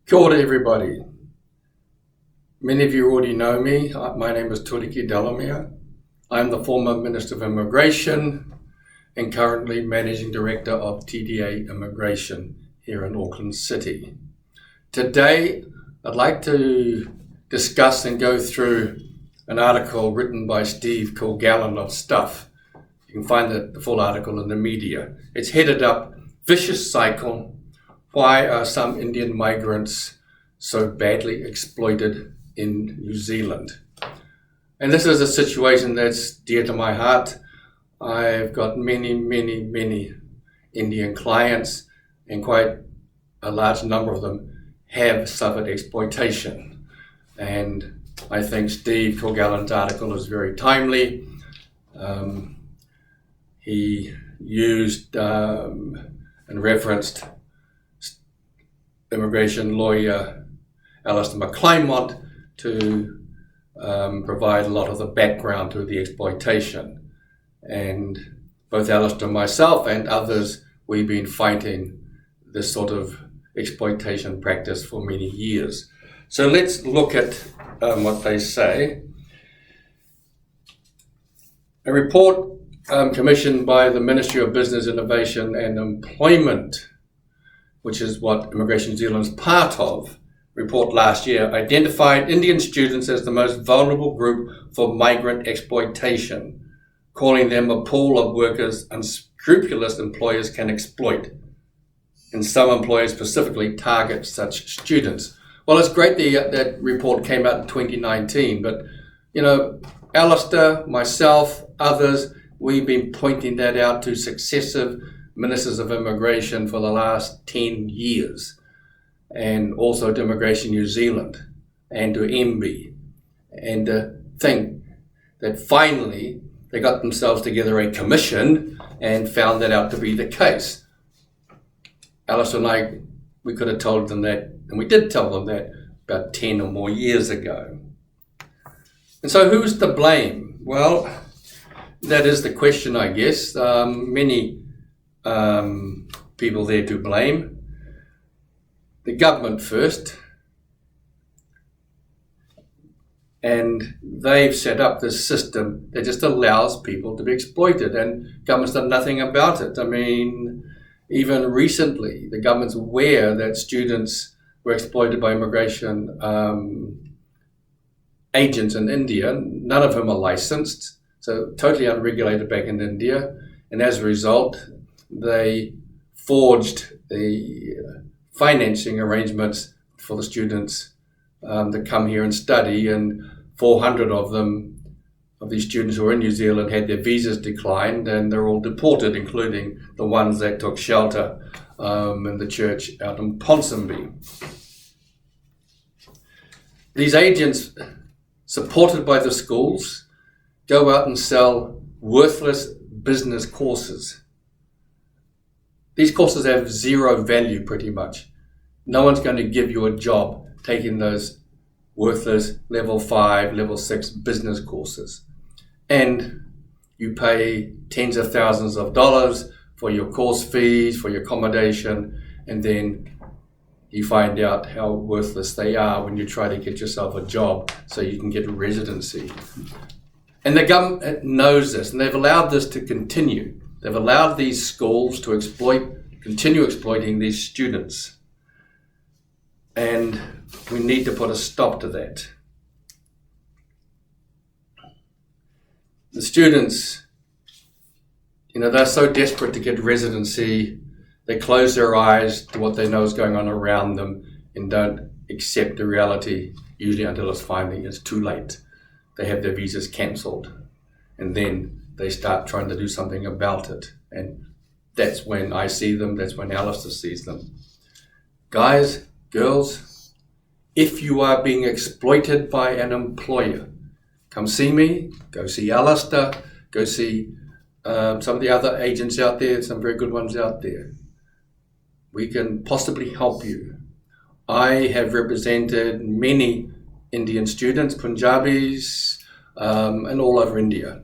Kia ora, everybody. Many of you already know me. My name is Tuariki Delamere. I'm the former Minister of Immigration and currently Managing Director of TDA Immigration here in Auckland City. Today, I'd like to discuss and go through an article written by Steve Kilgallon of Stuff. You can find the full article in the media. It's headed up, Vicious Cycle, Why Are Some Indian Migrants So Badly Exploited in New Zealand? And this is a situation that's dear to my heart. I've got many Indian clients, and quite a large number of them have suffered exploitation. And I think Steve Kilgallon's article is very timely. He used and referenced immigration lawyer Alistair McClymont to provide a lot of the background to the exploitation. And both Alistair, myself, and others, we've been fighting this sort of exploitation practice for many years. So let's look at what they say. A report commissioned by the Ministry of Business, Innovation and Employment, which is what Immigration New Zealand is part of, report last year identified Indian students as the most vulnerable group for migrant exploitation, calling them a pool of workers unscrupulous employers can exploit. And some employers specifically target such students. Well, it's great that report came out in 2019, but Alistair, myself, others, we've been pointing that out to successive ministers of immigration for the last 10 years, and also to Immigration New Zealand and to MB, and to think that finally they got themselves together a commission and found that out to be the case. Alice and I, we could have told them that, and we did tell them that about 10 or more years ago. And so who's to blame? Well, that is the question, I guess. Many people there to blame. The government first, and they've set up this system that just allows people to be exploited, and government's done nothing about it. I mean, even recently, the government's aware that students were exploited by immigration agents in India, none of whom are licensed, so totally unregulated back in India, and as a result, they forged the financing arrangements for the students that come here and study, and 400 of these students who are in New Zealand had their visas declined, and they're all deported, including the ones that took shelter in the church out in Ponsonby. These agents, supported by the schools, go out and sell worthless business courses. These courses have zero value pretty much. No one's going to give you a job taking those worthless level 5, level 6 business courses. And you pay tens of thousands of dollars for your course fees, for your accommodation, and then you find out how worthless they are when you try to get yourself a job so you can get a residency. And the government knows this, and they've allowed this to continue. They've allowed these schools to continue exploiting these students. And we need to put a stop to that. The students, they're so desperate to get residency, they close their eyes to what they know is going on around them and don't accept the reality, usually until it's too late. They have their visas cancelled, and then they start trying to do something about it. And that's when I see them, that's when Alistair sees them. Guys, girls, if you are being exploited by an employer, come see me, go see Alistair, go see some of the other agents out there, some very good ones out there. We can possibly help you. I have represented many Indian students, Punjabis, and all over India.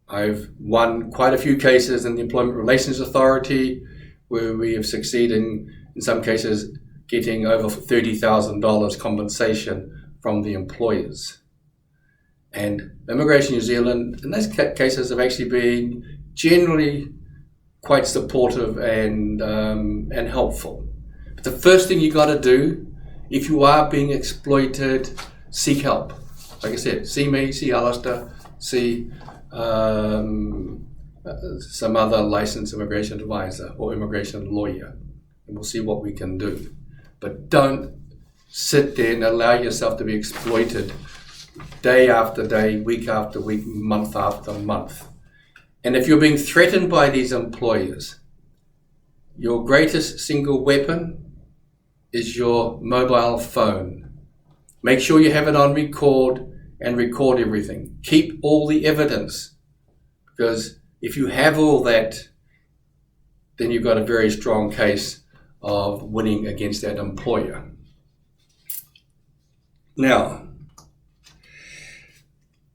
I've won quite a few cases in the Employment Relations Authority where we have succeeded in some cases getting over $30,000 compensation from the employers. And Immigration New Zealand, in those cases, have actually been generally quite supportive and helpful. But the first thing you got to do, if you are being exploited, seek help. Like I said, see me, see Alistair, see some other licensed immigration advisor or immigration lawyer, and we'll see what we can do. But don't sit there and allow yourself to be exploited day after day, week after week, month after month. And if you're being threatened by these employers, your greatest single weapon is your mobile phone. Make sure you have it on record and record everything. Keep all the evidence, because if you have all that, then you've got a very strong case of winning against that employer. Now,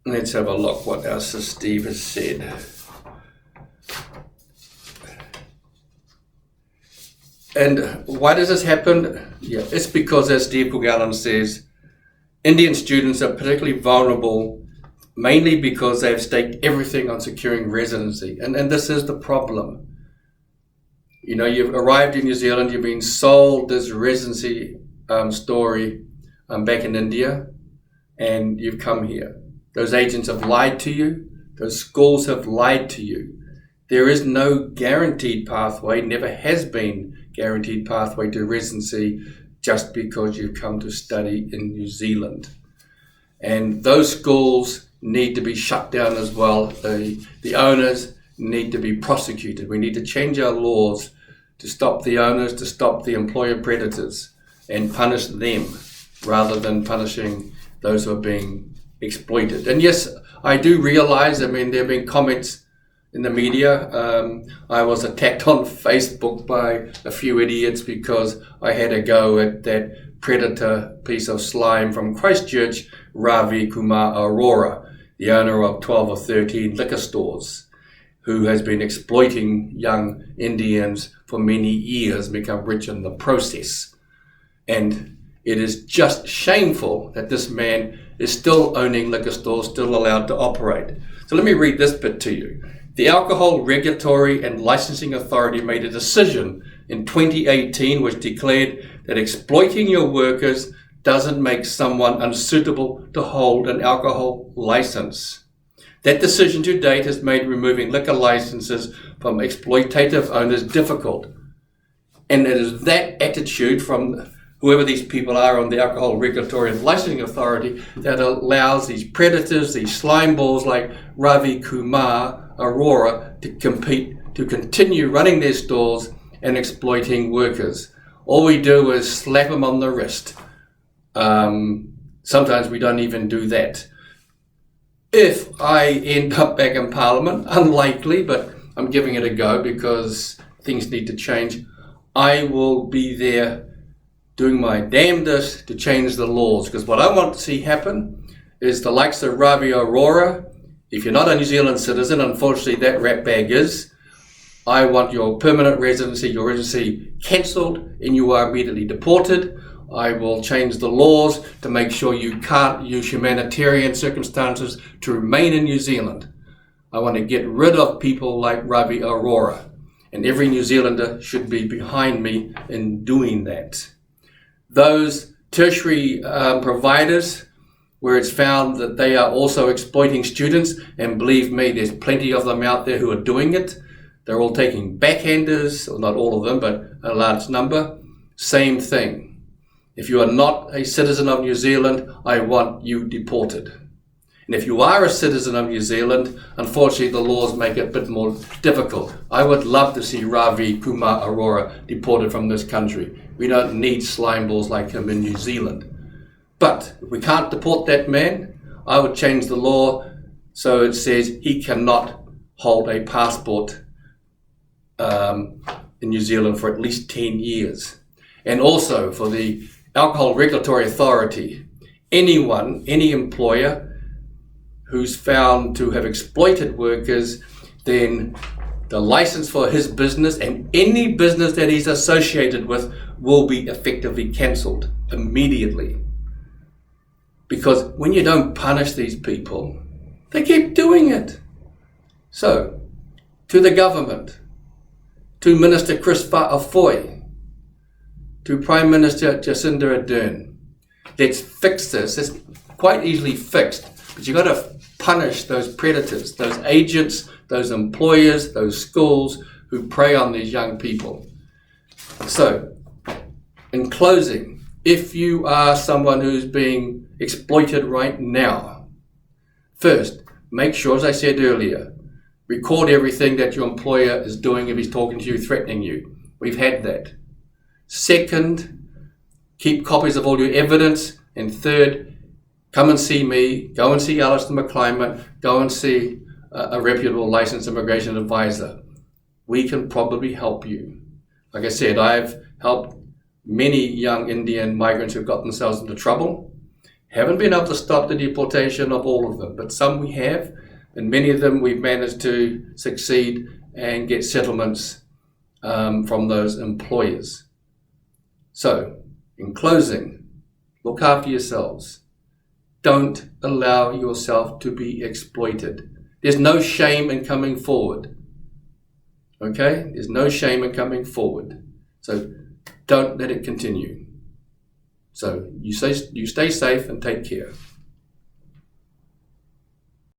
let's have a look what else Steve has said. And why does this happen? Yeah, it's because, as Steve Kilgallon says, Indian students are particularly vulnerable, mainly because they've staked everything on securing residency. And this is the problem. You know, you've arrived in New Zealand, you've been sold this residency story back in India, and you've come here. Those agents have lied to you. Those schools have lied to you. There is no guaranteed pathway, never has been guaranteed pathway to residency just because you've come to study in New Zealand. And those schools need to be shut down as well. The owners need to be prosecuted. We need to change our laws to stop the owners, to stop the employer predators, and punish them rather than punishing those who are being exploited. And yes, I do realize, there have been comments in the media. I was attacked on Facebook by a few idiots because I had a go at that predator piece of slime from Christchurch, Ravi Kumar Arora, the owner of 12 or 13 liquor stores, who has been exploiting young Indians for many years, become rich in the process. And it is just shameful that this man is still owning liquor stores, still allowed to operate. So let me read this bit to you. The Alcohol Regulatory and Licensing Authority made a decision in 2018 which declared that exploiting your workers doesn't make someone unsuitable to hold an alcohol license. That decision to date has made removing liquor licenses from exploitative owners difficult. And it is that attitude from whoever these people are on the Alcohol Regulatory and Licensing Authority that allows these predators, these slime balls like Ravi Kumar Arora to continue running their stores and exploiting workers. All we do is slap them on the wrist. Sometimes we don't even do that. If I end up back in Parliament, unlikely, but I'm giving it a go because things need to change, I will be there doing my damnedest to change the laws, because what I want to see happen is the likes of Ravi Arora. If you're not a New Zealand citizen, unfortunately that rat bag is, I want your permanent residency, your residency cancelled, and you are immediately deported. I will change the laws to make sure you can't use humanitarian circumstances to remain in New Zealand. I want to get rid of people like Ravi Arora, and every New Zealander should be behind me in doing that. Those tertiary providers, where it's found that they are also exploiting students, and believe me, there's plenty of them out there who are doing it. They're all taking backhanders, or not all of them, but a large number. Same thing. If you are not a citizen of New Zealand, I want you deported. And if you are a citizen of New Zealand, unfortunately the laws make it a bit more difficult. I would love to see Ravi Kumar Arora deported from this country. We don't need slime balls like him in New Zealand. But if we can't deport that man, I would change the law so it says he cannot hold a passport in New Zealand for at least 10 years. And also for the Alcohol Regulatory Authority, any employer who's found to have exploited workers, then the license for his business and any business that he's associated with will be effectively cancelled immediately. Because when you don't punish these people, they keep doing it. So, to the government, to Minister Chris Fa'afoy, to Prime Minister Jacinda Ardern, let's fix this. It's quite easily fixed, but you've got to punish those predators, those agents, those employers, those schools who prey on these young people. So, in closing, if you are someone who's being exploited right now, first, make sure, as I said earlier, record everything that your employer is doing if he's talking to you, threatening you. We've had that. Second, keep copies of all your evidence. And third, come and see me, go and see Alistair McClymont, go and see a reputable licensed immigration advisor. We can probably help you. Like I said, I've helped many young Indian migrants who've got themselves into trouble. Haven't been able to stop the deportation of all of them, but some we have, and many of them we've managed to succeed and get settlements from those employers. So, in closing, look after yourselves. Don't allow yourself to be exploited. There's no shame in coming forward. Okay? There's no shame in coming forward. So don't let it continue. So you stay safe and take care.